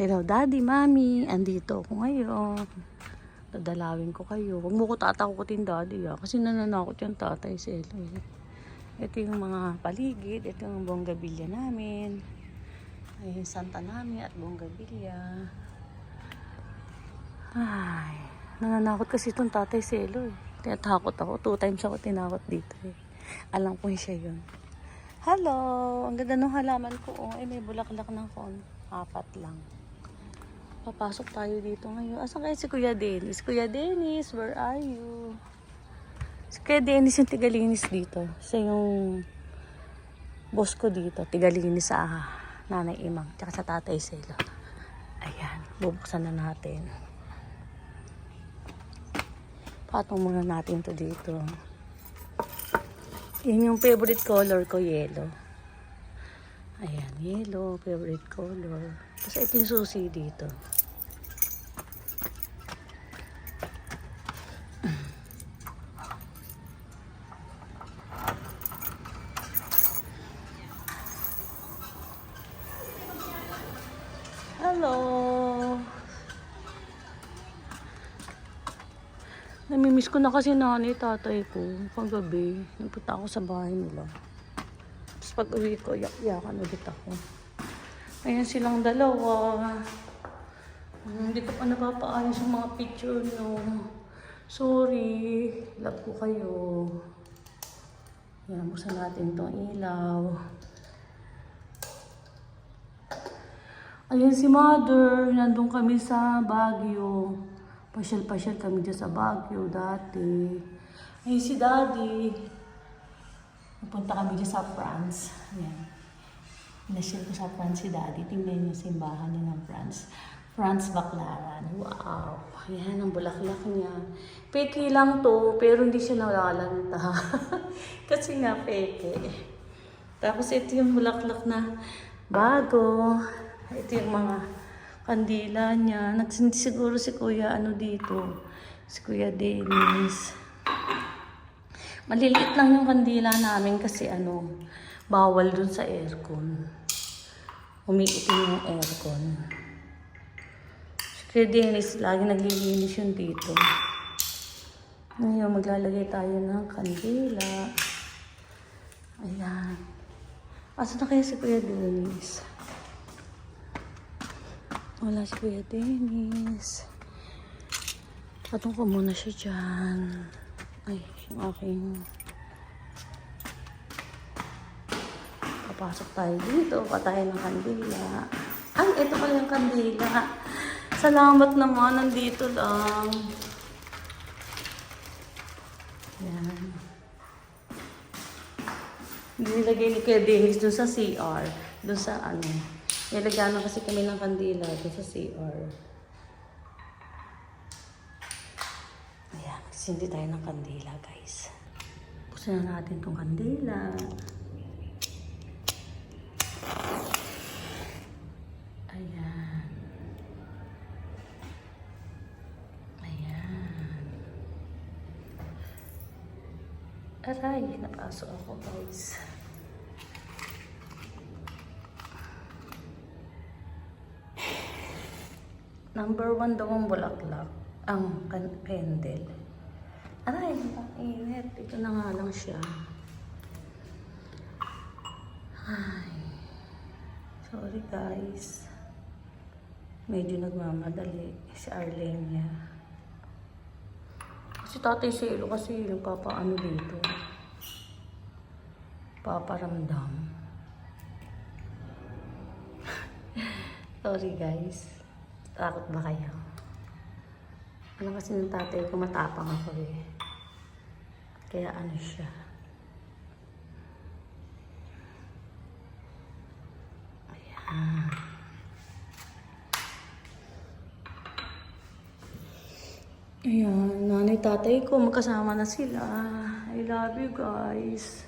Hello, Daddy, Mommy. Andito ako ngayon. Dadalawin ko kayo. Huwag mo ko tatakutin, Daddy, kasi nananakot yung tatay sa ilo. Ito yung mga paligid. Ito yung bonggabilya namin. Ay, santa namin at bonggabilya. Ay, nananakot kasi itong tatay sa ilo. Kaya takot ako. 2 times ako tinakot dito. Alam ko siya yun. Hello! Ang ganda ng halaman ko. Ay, may bulaklak ng 4 lang. Papasok tayo dito ngayon. Asan kayo si Kuya Dennis? Kuya Dennis, where are you? Si Kuya Dennis yung tigalinis dito. Siya yung boss ko dito. Tigalinis sa Nanay Imang. Tsaka sa Tatay Selo. Ayan. Bubuksan na natin. Patong muna natin to dito. Yan yung favorite color ko, yellow. Ayan, yellow, favorite color. Tapos ito yung susi dito. Hello! Namimiss ko na kasi nanay, tatay ko. Paggabi, nagpunta ako sa bahay nila. Tapos pag uwi ko, yak-yakan ulit ako. Ayan silang dalawa. Hindi ko pa napapaayos yung mga picture nyo. Sorry. Love ko kayo. Ayan, buksan natin itong ilaw. Ayan si Mother. Nandun kami sa Baguio. Pasyal-pasyal kami dyan sa Baguio dati. Ayan si Daddy. Napunta kami dyan sa France. Ayan. Nasyal ko sa France si Daddy. Tingnan niyo simbahan niya ng France. France Baclaran. Wow. Ayan ang bulaklak niya. Peke lang to, pero hindi siya nalalanta. Kasi nga peke. Tapos ito yung bulaklak na bago. Ito yung mga kandila niya. Nagsindi siguro si Kuya dito. Si Kuya Dennis. Maliliit lang yung kandila namin kasi bawal dun sa aircon. Umiitim yung aircon. Si Kuya Dennis, lagi naglilinis yun dito. Ngayon, maglalagay tayo ng kandila. Ayan. Asa na kaya si Kuya Dennis? Wala si Kuya Dennis. Patong ko muna siya dyan. Ay, yung aking... Papasok tayo dito. Patayin ng kandila. Ay, ito pala yung kandila. Salamat naman. Nandito lang. Yan. Nilagay ni Kuya Dennis dun sa CR. Dun sa nilagyan na kasi kami ng kandila dun sa CR. Ayan. Sindi tayo ng kandila, guys. Buksan na natin tong kandila. Ayan. Ayan. Aray, napasok ako, guys. Number 1 daw ang bulaklak. Ang candle. Aray, ang init. Ito na nga lang siya. Ay. Sorry, guys. Medyo nagmamadali si Arlenia. Si Tatay Selo kasi nagpapaano dito. Paparamdam. Sorry, guys. Takot ba kayo? Alam kasi ng tatay ko, matapang ako eh. Kaya siya. Ayan. Ayan, nanay tatay ko, magkasama na sila. I love you guys.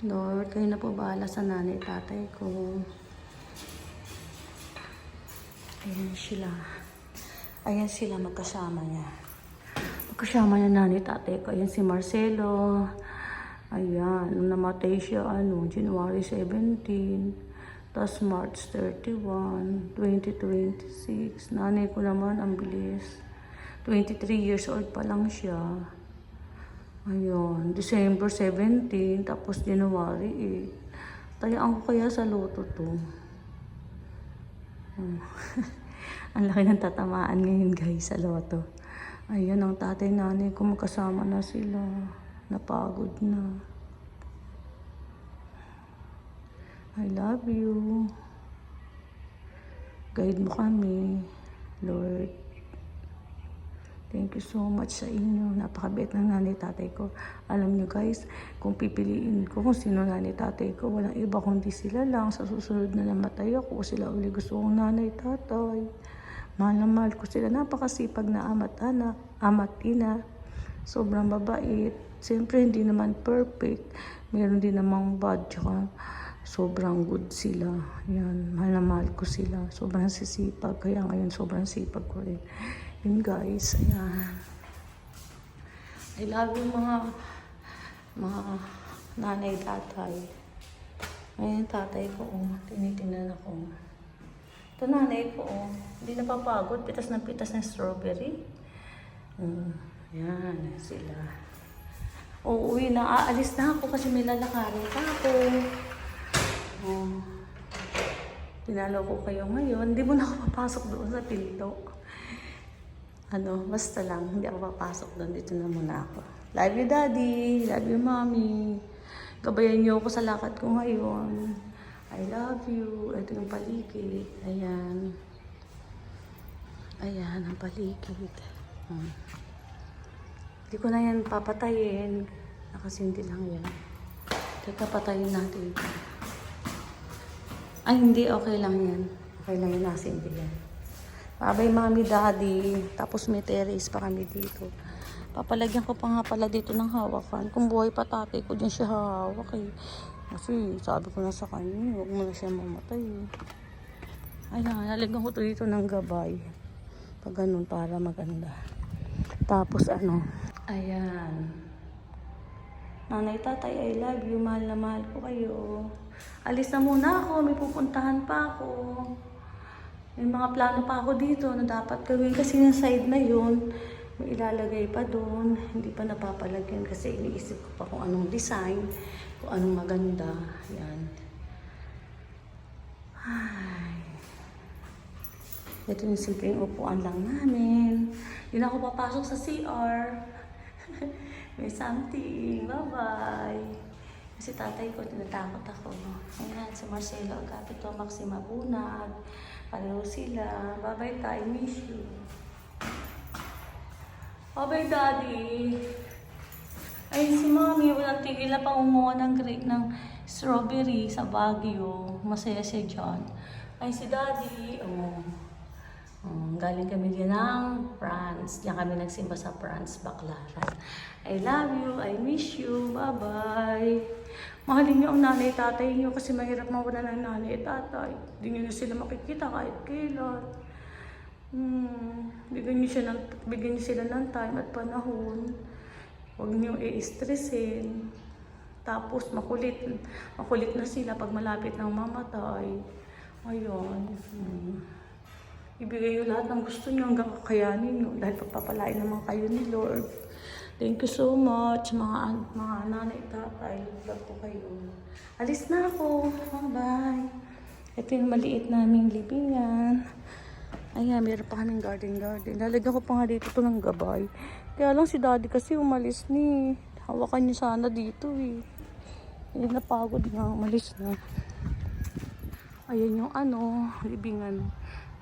Lord, kayo na po bahala sa nanay tatay ko. Ayan sila. Ayan sila magkasama niya. Magkasama niya nanay tatay ko. Ayan si Marcelo. Ayan. Nung namatay siya, January 17. Tapos March 31, 2026. Nanay ko naman, ang bilis. 23 years old pa lang siya. Ayun, December 17, tapos January 8. Tayaan ko kaya sa loto to. Ang laki ng tatamaan ngayon guys sa loto. Ayun, ang tatay nanay ko magkasama na sila. Napagod na. I love you. Guide mo kami, Lord. Thank you so much sa inyo. Napakabait ng nanay tatay ko. Alam nyo guys, kung pipiliin ko kung sino nanay tatay ko, walang iba kundi sila lang. Sa susunod na namatay ako, sila uli gusto kong nanay tatay. Mahal na mahal ko sila. Napakasipag na ama't anak, ama't ina. Sobrang babait. Siyempre hindi naman perfect. Meron din namang bad. Tsaka sobrang good sila. Yan, mahal na mahal ko sila. Sobrang sisipag. Kaya ngayon sobrang sipag ko rin. Yun guys, ayan. I love you mga nanay, tatay. Ayan, tatay ko, tinitingnan ako. Ito nanay ko, hindi napapagod. Pitas ng strawberry. Ayan, sila. Uuwi na, aalis na ako kasi may lalakarin pa ako. Tinalo ko kayo ngayon. Hindi mo na ako papasok doon sa pinto. Basta lang, hindi ako papasok doon. Dito na muna ako. Love you, Daddy. Love you, Mommy. Gabayan niyo ako sa lakad ko ngayon. I love you. Ito yung paligid. Ayan. Ayan, ang paligid. Hindi ko na yan papatayin. Nakasindi lang yan. Teka, patayin natin ito. Ay, hindi. Okay lang yan. Okay lang yung nasindi yan. Babay, Mommy, Daddy. Tapos may terrace pa kami dito. Papalagyan ko pa nga pala dito ng hawakan. Kung buhay pa tatay ko, dyan siya hawak eh. Kasi sabi ko na sa kanya, huwag mo na siya mamatay. Ayan, nalagyan ko to dito ng gabay. Pag ganun, para maganda. Tapos ayan. Nanay, tatay, I love you. Mahal na mahal ko kayo. Alis na muna ako. May pupuntahan pa ako. May mga plano pa ako dito na dapat gawin kasi yung side na yun, may ilalagay pa doon. Hindi pa napapalagyan kasi iniisip ko pa kung anong design, kung anong maganda. Yan. Ay. Ito yung simpleng upuan lang namin. Hindi na ako papasok sa CR. May something. Bye-bye. Kasi tatay ko, tinatakot ako. Ayan, si Marcelo Agapito, Maxima Bunag. Pareho sila. Bye-bye tayo. Miss you. Bye-bye, Daddy. Ay, si Mommy, walang tigil na pangunguha ng strawberry sa Baguio. Masaya siya dyan. Ay, si Daddy. Galing kami din ng France. Diyan kami nagsimba sa France, Baclaran. I love you. I miss you. Bye-bye. Mahalin niyo ang nanay, tatay niyo kasi mahirap mawala ng nanay at tatay. Hindi niyo na sila makikita kahit kailan. Bigyan niyo sila ng time at panahon. Huwag niyo i-stressin. Tapos makulit na sila pag malapit ng mamatay. Ayun. Ibigay niyo lahat ng gusto niyo hanggang kakayanin niyo dahil pagpapalain naman kayo ni Lord. Thank you so much, mga nanay, tatay. Love ko kayo. Alis na ako. Bye. Ito yung maliit naming libingan. Ayan, meron pa kaming garden. Lalagyan ko pa nga dito to ng gabay. Kaya lang si Daddy kasi umalis ni. Hawakan niyo sana dito eh. Hindi napagod nga, umalis na. Ayan yung libingan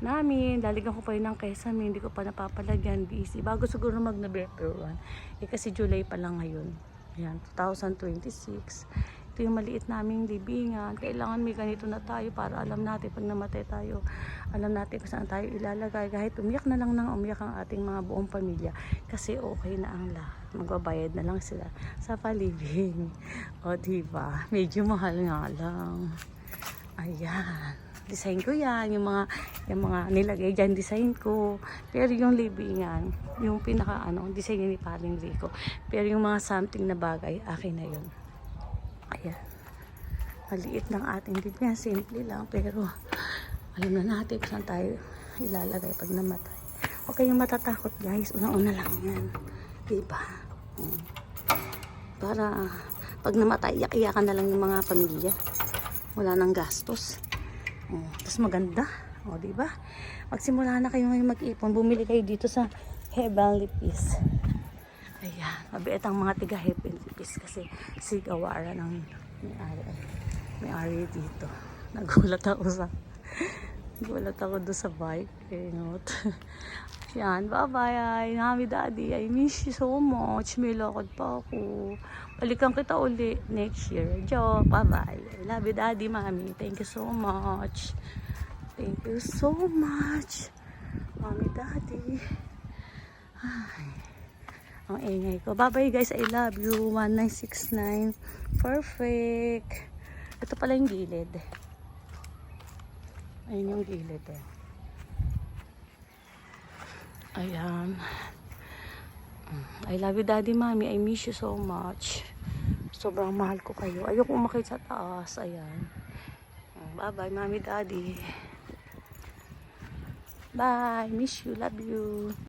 namin. Lalagyan ko pa rin ng kesame. Hindi ko pa napapalagyan. Busy. Bago siguro mag-November 1. Kasi July pa lang ngayon. Ayan, 2026. Ito yung maliit naming libingan. Kailangan may ganito na tayo para alam natin pag namatay tayo. Alam natin kung saan tayo ilalagay. Kahit umiyak na lang umiyak ang ating mga buong pamilya. Kasi okay na ang lahat. Magbabayad na lang sila sa palibing. O diba? Medyo mahal nga lang. Ayan. Design ko yan, yung mga nilagay dyan, design ko. Pero yung libingan, yung pinaka design ni Paring Rico. Pero yung mga something na bagay, akin na yun. Ayan. Maliit lang ating bibigyan. Simple lang. Pero alam na natin kung saan tayo ilalagay pag namatay. Huwag kayong matatakot guys. Una-una lang yan. Diba? Para pag namatay, iyak-iyakan na lang yung mga pamilya. Wala nang gastos. Tapos maganda. O, diba? Magsimula na kayo ngayon mag-ipon. Bumili kayo dito sa Heavenly Peace. Ayan. Mabiit ang mga tiga Heavenly Peace kasi sigawara ng may-ari dito. Nagulat ako doon sa bike. Not. Yan. Bye-bye. Mami, Daddy. I miss you so much. May lakad pa ako. Balikan kita uli next year. Joke. Bye-bye. I love you, Daddy, Mami. Thank you so much. Thank you so much. Mami, Daddy. Ay. Ang ingay ko. Bye-bye, guys. I love you. 1969. Perfect. Ito pala yung gilid. Ayun yung gilid eh. Ayan. I love you, Daddy, Mami. I miss you so much. Sobrang mahal ko kayo. Ayoko umakit sa taas. Ayan. Bye-bye, Mami, Daddy. Bye. Miss you. Love you.